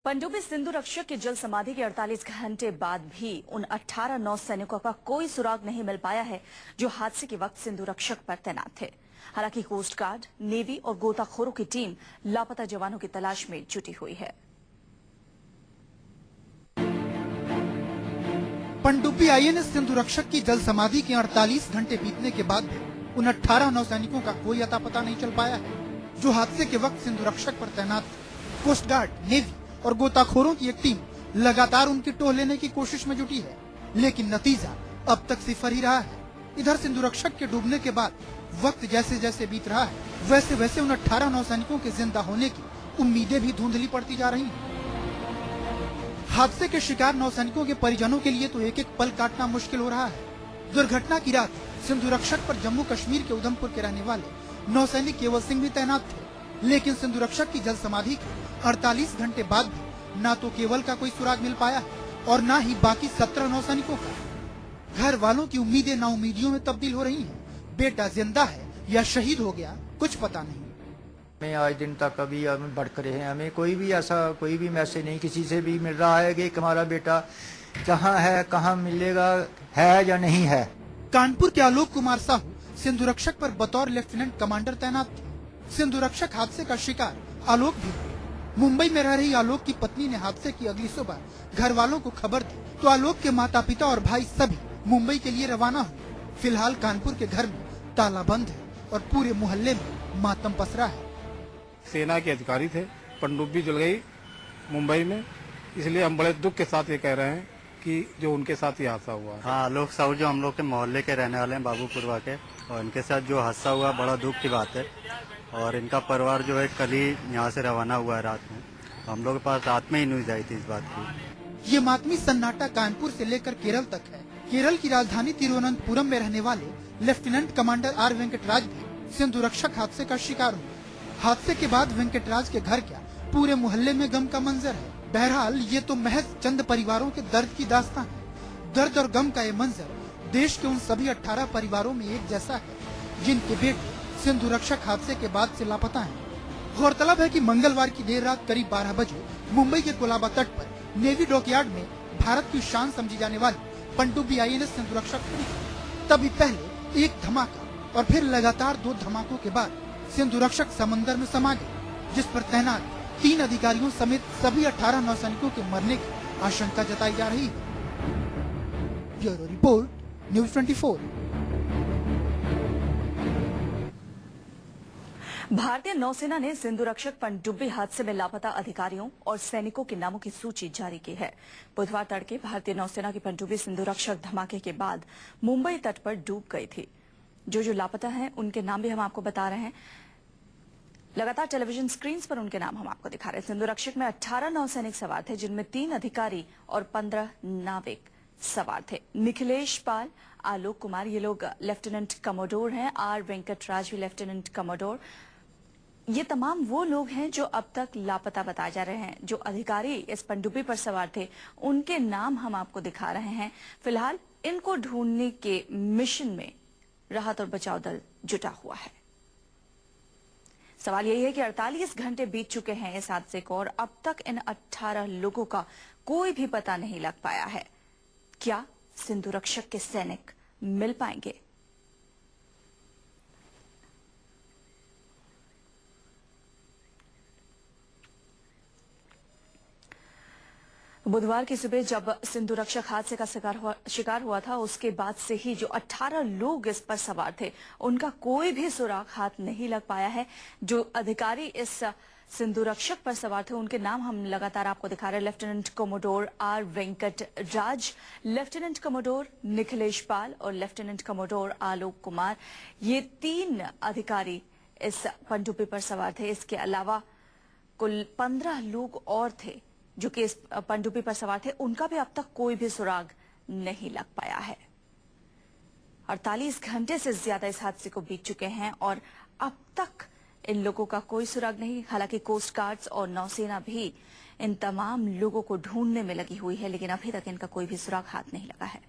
पनडुब्बी सिंधु रक्षक की जल समाधि के 48 घंटे बाद भी उन 18 नौसैनिकों का कोई सुराग नहीं मिल पाया है जो हादसे के वक्त सिंधु रक्षक पर तैनात थे। हालांकि कोस्ट गार्ड, नेवी और गोताखोरों की टीम लापता जवानों की तलाश में जुटी हुई है। पनडुब्बी आईएनएस सिंधु रक्षक की जल समाधि के 48 घंटे बीतने के बाद भी उन 18 नौसैनिकों का कोई अता पता नहीं चल पाया है जो हादसे के वक्त सिंधु रक्षक पर तैनात थे। कोस्ट गार्ड, नेवी और गोताखोरों की एक टीम लगातार उनकी टोह लेने की कोशिश में जुटी है, लेकिन नतीजा अब तक सिफर ही रहा है। इधर सिंधु रक्षक के डूबने के बाद वक्त जैसे जैसे बीत रहा है, वैसे वैसे उन 18 नौसैनिकों के जिंदा होने की उम्मीदें भी धुंधली पड़ती जा रही हैं। हादसे के शिकार नौसैनिकों के परिजनों के लिए तो एक एक पल काटना मुश्किल हो रहा है। दुर्घटना की रात सिंधु रक्षक पर जम्मू कश्मीर के उधमपुर के रहने वाले नौसैनिक केवल सिंह भी तैनात थे, लेकिन सिंधु रक्षक की जल समाधि के 48 घंटे बाद भी न तो केवल का कोई सुराग मिल पाया है और न ही बाकी 17 नौसैनिकों का। घर वालों की उम्मीदें नाउम्मीदियों में तब्दील हो रही हैं। बेटा जिंदा है या शहीद हो गया, कुछ पता नहीं। हमें आज दिन तक अभी हम भटक रहे हैं। हमें कोई भी मैसेज नहीं किसी से भी मिल रहा है कि हमारा बेटा कहाँ है, कहाँ मिलेगा, है या नहीं है। कानपुर के आलोक कुमार साहू सिंधु रक्षक पर बतौर लेफ्टिनेंट कमांडर तैनात थे। सिंधु रक्षक हादसे का शिकार आलोक भी हुए। मुंबई में रह रही आलोक की पत्नी ने हादसे की अगली सुबह घर वालों को खबर दी तो आलोक के माता पिता और भाई सभी मुंबई के लिए रवाना हुए। फिलहाल कानपुर के घर में ताला बंद है और पूरे मोहल्ले में मातम पसरा है। सेना के अधिकारी थे, पनडुब्बी जल गई मुंबई में, इसलिए हम बड़े दुख के साथ ये कह रहे हैं कि जो उनके साथ ये हादसा हुआ। हाँ, आलोक साहू जो हम लोग के मोहल्ले के रहने वाले हैं, बाबूपुरवा के, और इनके साथ जो हादसा हुआ बड़ा दुख की बात है। और इनका परिवार जो है कल ही यहाँ से रवाना हुआ है रात में। हम लोग के पास रात में ही न्यूज आई थी इस बात की। ये मातमी सन्नाटा कानपुर से लेकर केरल तक है। केरल की राजधानी तिरुवनंतपुरम में रहने वाले लेफ्टिनेंट कमांडर आर वेंकटराज भी सिंधु रक्षक हादसे का शिकार हुए। हादसे के बाद वेंकटराज के घर क्या पूरे मोहल्ले में गम का मंजर है। बहरहाल ये तो महज चंद परिवारों के दर्द की दास्तां है। दर्द और गम का ये मंजर देश के उन सभी 18 परिवारों में एक जैसा है जिनके बेटे सिंधु रक्षक हादसे के बाद से लापता हैं। गौरतलब है कि मंगलवार की देर रात करीब 12 बजे मुंबई के कोलाबा तट पर नेवी डॉकयार्ड में भारत की शान समझी जाने वाली पनडुब्बी आईएनएस सिंधु रक्षक खड़ी थी। तभी पहले एक धमाका और फिर लगातार 2 धमाकों के बाद सिंधु रक्षक समंदर में समा गई, जिस पर तैनात 3 अधिकारियों समेत सभी 18 नौसैनिकों के मरने की आशंका जताई जा रही है। Bureau report, news 24। भारतीय नौसेना ने सिंधु रक्षक पनडुब्बी हादसे में लापता अधिकारियों और सैनिकों के नामों की सूची जारी की है। बुधवार तड़के भारतीय नौसेना की पनडुब्बी सिंधु रक्षक धमाके के बाद मुंबई तट पर डूब गई थी। जो लापता हैं उनके नाम भी हम आपको बता रहे हैं। लगातार टेलीविजन स्क्रीन पर उनके नाम हम आपको दिखा रहे हैं। सिंधु रक्षक में 18 नौसैनिक सवार थे, जिनमें 3 अधिकारी और 15 नाविक सवार थे। निखिलेश पाल, आलोक कुमार, ये लोग लेफ्टिनेंट कमोडोर हैं। आर वेंकटराज भी लेफ्टिनेंट कमोडोर। ये तमाम वो लोग हैं जो अब तक लापता बताए जा रहे हैं। जो अधिकारी इस पनडुब्बी पर सवार थे उनके नाम हम आपको दिखा रहे हैं। फिलहाल इनको ढूंढने के मिशन में राहत और बचाव दल जुटा हुआ है। सवाल यही है कि 48 घंटे बीत चुके हैं इस हादसे को और अब तक इन 18 लोगों का कोई भी पता नहीं लग पाया है। क्या सिंधु रक्षक के सैनिक मिल पाएंगे? बुधवार की सुबह जब सिंधु रक्षक हादसे का शिकार हुआ था, उसके बाद से ही जो 18 लोग इस पर सवार थे उनका कोई भी सुराग हाथ नहीं लग पाया है। जो अधिकारी इस सिंधु रक्षक पर सवार थे उनके नाम हम लगातार आपको दिखा रहे हैं। Lieutenant commodore R Venkatraj, lieutenant commodore Nikhilesh Pal और लेफ्टिनेंट कमोडोर आलोक कुमार, ये 3 अधिकारी इस पनडुब्बी पर सवार थे। इसके अलावा कुल 15 लोग और थे जो कि इस पनडुब्बी पर सवार थे, उनका भी अब तक कोई भी सुराग नहीं लग पाया है। 48 घंटे से ज्यादा इस हादसे को बीत चुके हैं और अब तक इन लोगों का कोई सुराग नहीं। हालांकि कोस्ट गार्ड्स और नौसेना भी इन तमाम लोगों को ढूंढने में लगी हुई है, लेकिन अभी तक इनका कोई भी सुराग हाथ नहीं लगा है।